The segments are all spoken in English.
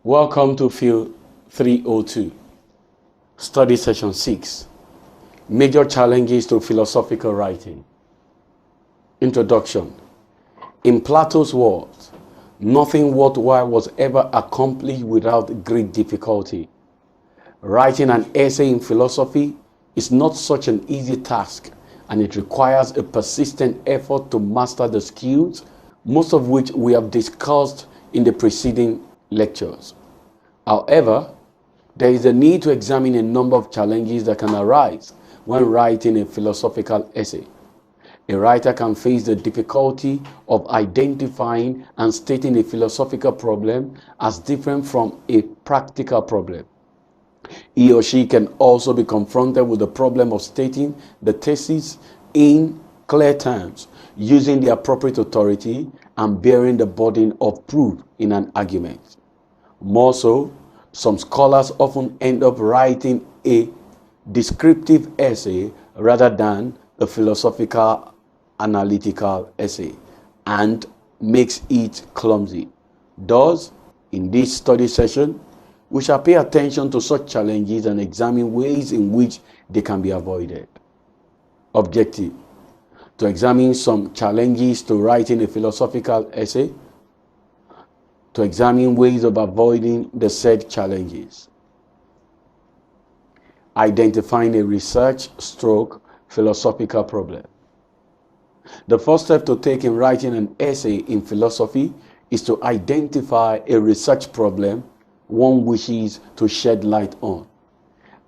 Welcome to Field 302, Study Session 6, Major Challenges to Philosophical Writing. Introduction. In Plato's words, nothing worthwhile was ever accomplished without great difficulty. Writing an essay in philosophy is not such an easy task, and it requires a persistent effort to master the skills, most of which we have discussed in the preceding lectures. However, there is a need to examine a number of challenges that can arise when writing a philosophical essay. A writer can face the difficulty of identifying and stating a philosophical problem as different from a practical problem. He or she can also be confronted with the problem of stating the thesis in clear terms, using the appropriate authority and bearing the burden of proof in an argument. More so, some scholars often end up writing a descriptive essay rather than a philosophical analytical essay, and makes it clumsy. Thus, in this study session, we shall pay attention to such challenges and examine ways in which they can be avoided. Objective: to examine some challenges to writing a philosophical essay, to examine ways of avoiding the said challenges. Identifying a research/philosophical problem. The first step to take in writing an essay in philosophy is to identify a research problem one wishes to shed light on.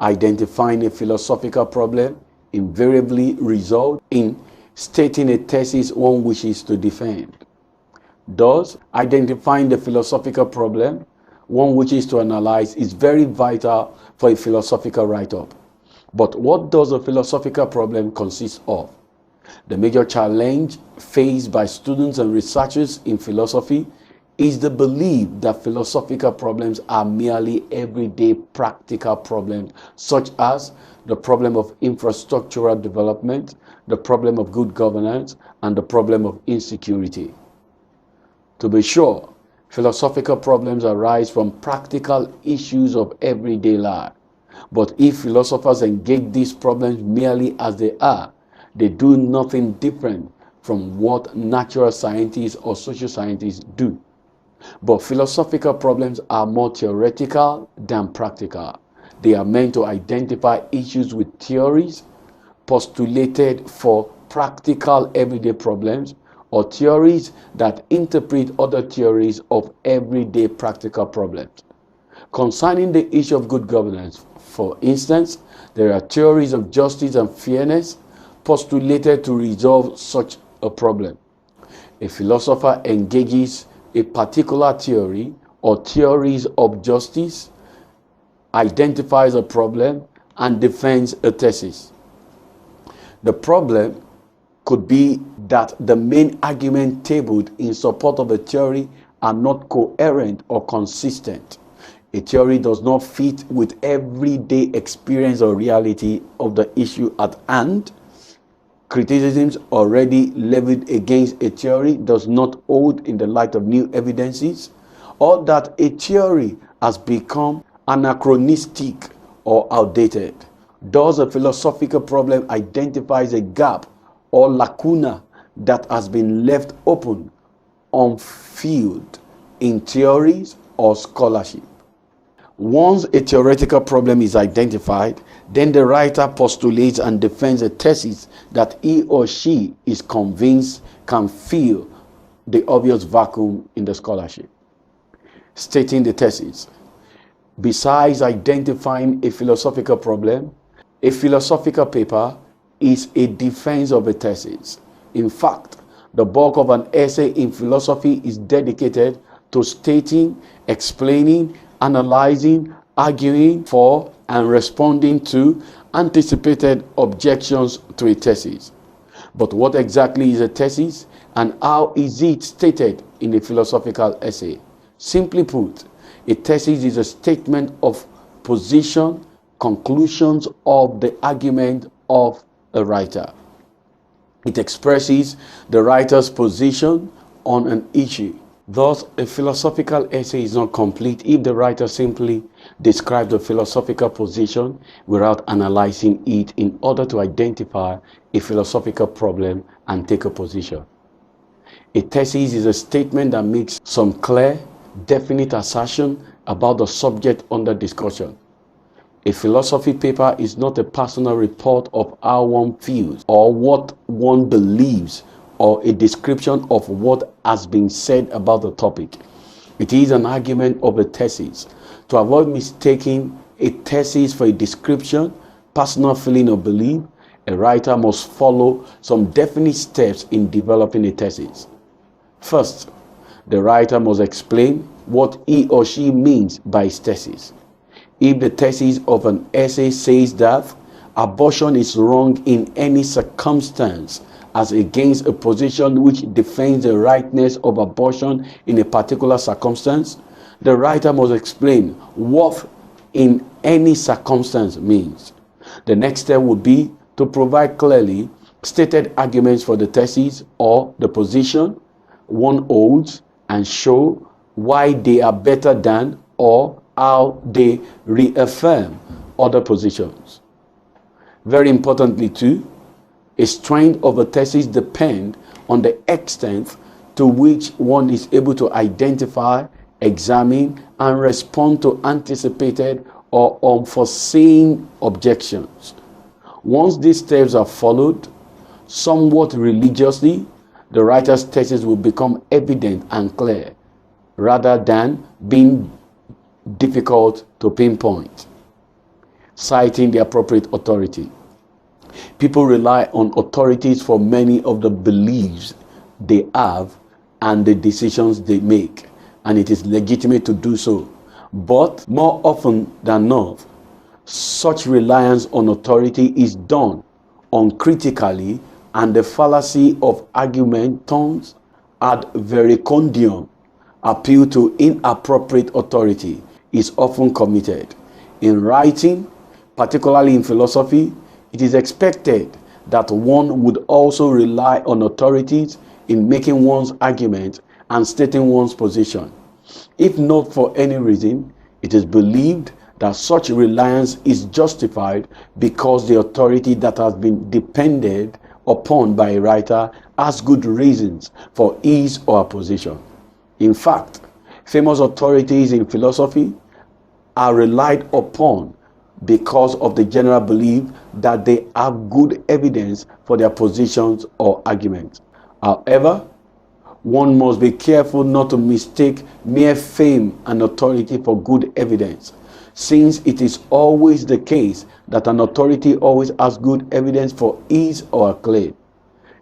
Identifying a philosophical problem invariably results in stating a thesis one wishes to defend. Thus, identifying the philosophical problem one wishes to analyze is very vital for a philosophical write-up. But what does a philosophical problem consist of? The major challenge faced by students and researchers in philosophy is the belief that philosophical problems are merely everyday practical problems, such as the problem of infrastructural development, the problem of good governance, and the problem of insecurity. To be sure, philosophical problems arise from practical issues of everyday life. But if philosophers engage these problems merely as they are, they do nothing different from what natural scientists or social scientists do. But philosophical problems are more theoretical than practical. They are meant to identify issues with theories postulated for practical everyday problems, or theories that interpret other theories of everyday practical problems. Concerning the issue of good governance, for instance, there are theories of justice and fairness postulated to resolve such a problem. A philosopher engages a particular theory or theories of justice, identifies a problem, and defends a thesis. The problem could be that the main argument tabled in support of a theory are not coherent or consistent. A theory does not fit with everyday experience or reality of the issue at hand. Criticisms already levied against a theory does not hold in the light of new evidences, or that a theory has become anachronistic or outdated. Thus, a philosophical problem identifies a gap or lacuna that has been left open, unfilled in theories or scholarship. Once a theoretical problem is identified, then the writer postulates and defends a thesis that he or she is convinced can fill the obvious vacuum in the scholarship. Stating the thesis. Besides identifying a philosophical problem, a philosophical paper is a defense of a thesis. In fact, the bulk of an essay in philosophy is dedicated to stating, explaining, analyzing, arguing for, and responding to anticipated objections to a thesis. But what exactly is a thesis, and how is it stated in a philosophical essay? Simply put, a thesis is a statement of position, conclusions of the argument of a writer. It expresses the writer's position on an issue. Thus, a philosophical essay is not complete if the writer simply describes the philosophical position without analyzing it in order to identify a philosophical problem and take a position. A thesis is a statement that makes some clear, definite assertion about the subject under discussion. A philosophy paper is not a personal report of how one feels or what one believes or a description of what has been said about the topic. It is an argument of a thesis. To avoid mistaking a thesis for a description, personal feeling or belief, a writer must follow some definite steps in developing a thesis. First, the writer must explain what he or she means by his thesis. If the thesis of an essay says that abortion is wrong in any circumstance as against a position which defends the rightness of abortion in a particular circumstance, the writer must explain what in any circumstance means. The next step would be to provide clearly stated arguments for the thesis or the position one holds and show why they are better than or how they reaffirm other positions. Very importantly too, a strength of a thesis depends on the extent to which one is able to identify, examine, and respond to anticipated or unforeseen objections. Once these steps are followed somewhat religiously, the writer's thesis will become evident and clear, rather than being difficult to pinpoint. Citing the appropriate authority. People rely on authorities for many of the beliefs they have and the decisions they make, and it is legitimate to do so. But more often than not, such reliance on authority is done uncritically, and the fallacy of argument turns ad verecundium, appeal to inappropriate authority, is often committed. In writing, particularly in philosophy, it is expected that one would also rely on authorities in making one's argument and stating one's position. If not for any reason, it is believed that such reliance is justified because the authority that has been depended upon by a writer has good reasons for his or her position. In fact, famous authorities in philosophy are relied upon because of the general belief that they have good evidence for their positions or arguments. However, one must be careful not to mistake mere fame and authority for good evidence, since it is always the case that an authority always has good evidence for his or her claim.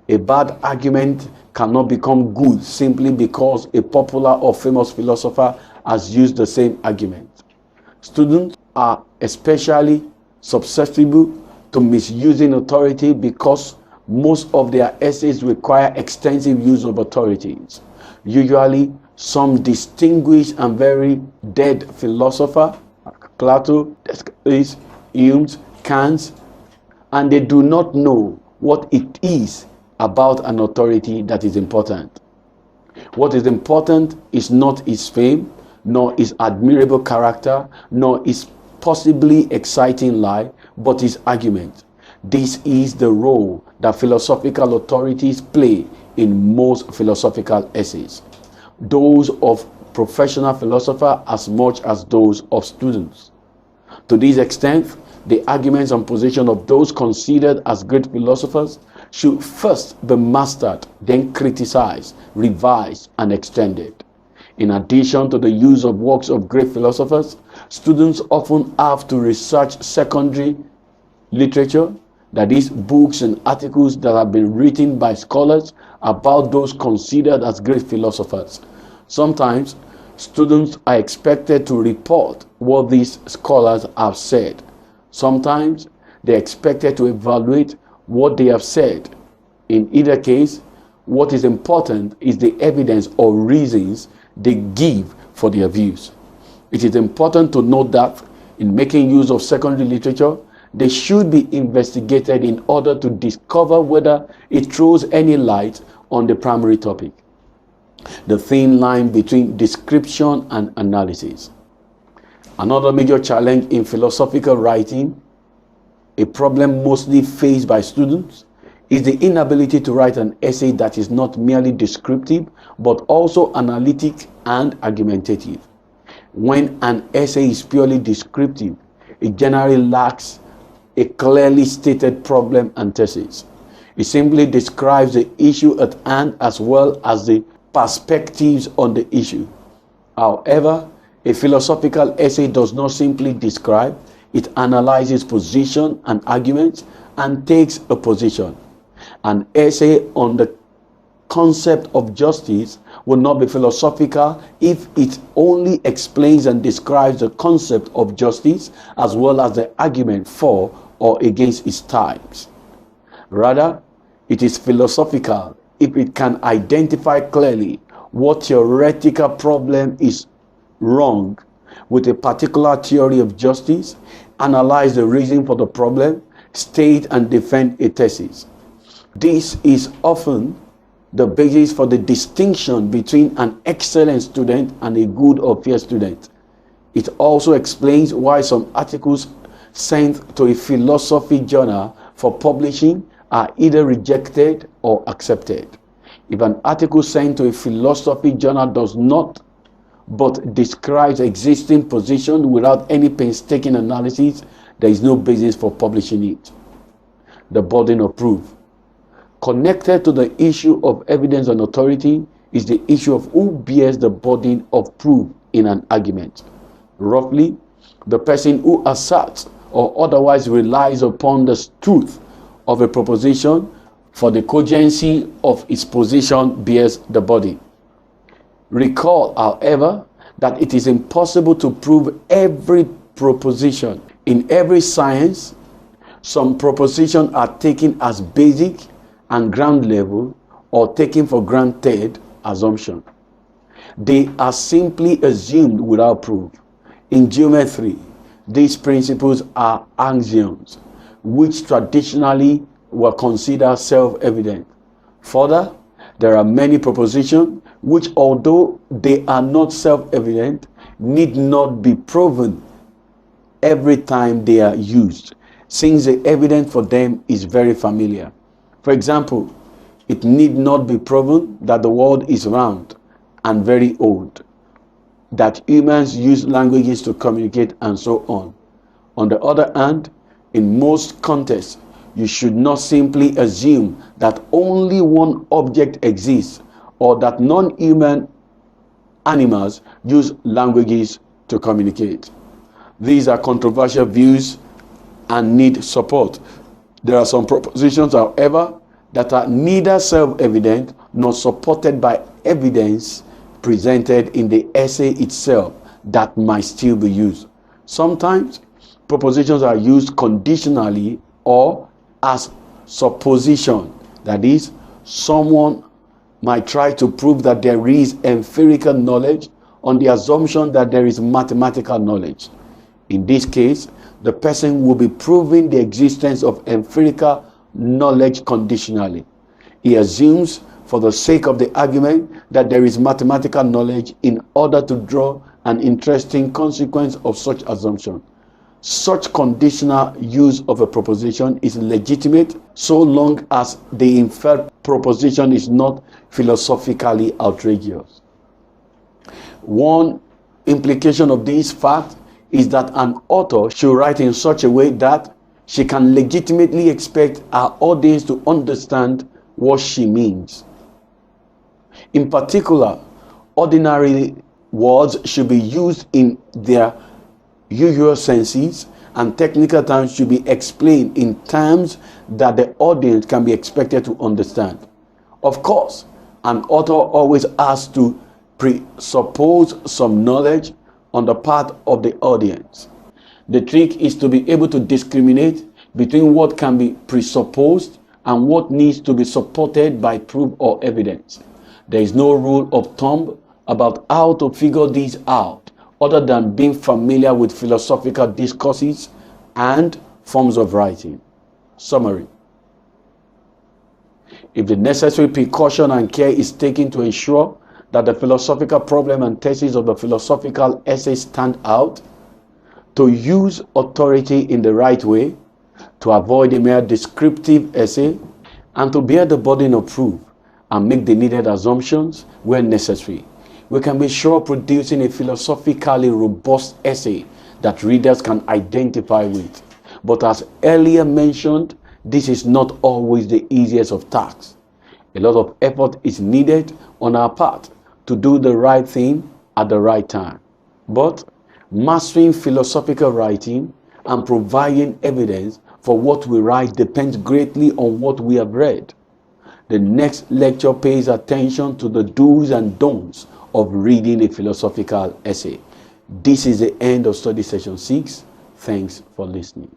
A bad argument cannot become good simply because a popular or famous philosopher has used the same argument. Students are especially susceptible to misusing authority because most of their essays require extensive use of authorities. Usually, some distinguished and very dead philosopher, Plato, Descartes, Hume, Kant, and they do not know what it is about an authority that is important. What is important is not his fame, nor his admirable character, nor his possibly exciting life, but his argument. This is the role that philosophical authorities play in most philosophical essays, those of professional philosophers as much as those of students. To this extent, the arguments and position of those considered as great philosophers should first be mastered, then criticized, revised, and extended. In addition to the use of works of great philosophers, students often have to research secondary literature, that is, books and articles that have been written by scholars about those considered as great philosophers. Sometimes, students are expected to report what these scholars have said. Sometimes, they are expected to evaluate what they have said. In either case, what is important is the evidence or reasons they give for their views. It is important to note that in making use of secondary literature, they should be investigated in order to discover whether it throws any light on the primary topic. The thin line between description and analysis. Another major challenge in philosophical writing, a problem mostly faced by students, is the inability to write an essay that is not merely descriptive but also analytic and argumentative. When an essay is purely descriptive, it generally lacks a clearly stated problem and thesis. It simply describes the issue at hand as well as the perspectives on the issue. However, a philosophical essay does not simply describe, it analyzes position and arguments and takes a position. An essay on the concept of justice will not be philosophical if it only explains and describes the concept of justice as well as the argument for or against its types. Rather, it is philosophical if it can identify clearly what theoretical problem is wrong with a particular theory of justice, analyze the reason for the problem, state and defend a thesis. This is often the basis for the distinction between an excellent student and a good or fair student. It also explains why some articles sent to a philosophy journal for publishing are either rejected or accepted. If an article sent to a philosophy journal does not but describes existing positions without any painstaking analysis, there is no basis for publishing it. The burden of proof. Connected to the issue of evidence and authority is the issue of who bears the burden of proof in an argument. Roughly, the person who asserts or otherwise relies upon the truth of a proposition for the cogency of its position bears the burden. Recall, however, that it is impossible to prove every proposition. In every science, some propositions are taken as basic and ground level or taken for granted assumption. They are simply assumed without proof. In geometry, these principles are axioms, which traditionally were considered self-evident. Further, there are many propositions which, although they are not self-evident, need not be proven every time they are used, since the evidence for them is very familiar. For example, it need not be proven that the world is round and very old, that humans use languages to communicate, and so on. On the other hand, in most contexts, you should not simply assume that only one object exists or that non-human animals use languages to communicate. These are controversial views and need support. There are some propositions, however, that are neither self-evident nor supported by evidence presented in the essay itself that might still be used. Sometimes, propositions are used conditionally or as supposition. That is, someone might try to prove that there is empirical knowledge on the assumption that there is mathematical knowledge. In this case, the person will be proving the existence of empirical knowledge conditionally. He assumes, for the sake of the argument, that there is mathematical knowledge in order to draw an interesting consequence of such assumption. Such conditional use of a proposition is legitimate so long as the inferred proposition is not philosophically outrageous. One implication of this fact is that an author should write in such a way that she can legitimately expect her audience to understand what she means. In particular, ordinary words should be used in their usual senses, and technical terms should be explained in terms that the audience can be expected to understand. Of course, an author always has to presuppose some knowledge on the part of the audience. The trick is to be able to discriminate between what can be presupposed and what needs to be supported by proof or evidence. There is no rule of thumb about how to figure these out other than being familiar with philosophical discourses and forms of writing. Summary. If the necessary precaution and care is taken to ensure that the philosophical problem and thesis of the philosophical essay stand out, to use authority in the right way, to avoid a mere descriptive essay, and to bear the burden of proof and make the needed assumptions where necessary, we can be sure of producing a philosophically robust essay that readers can identify with. But as earlier mentioned, this is not always the easiest of tasks. A lot of effort is needed on our part to do the right thing at the right time. But mastering philosophical writing and providing evidence for what we write depends greatly on what we have read. The next lecture pays attention to the do's and don'ts of reading a philosophical essay. This is the end of study session 6. Thanks for listening.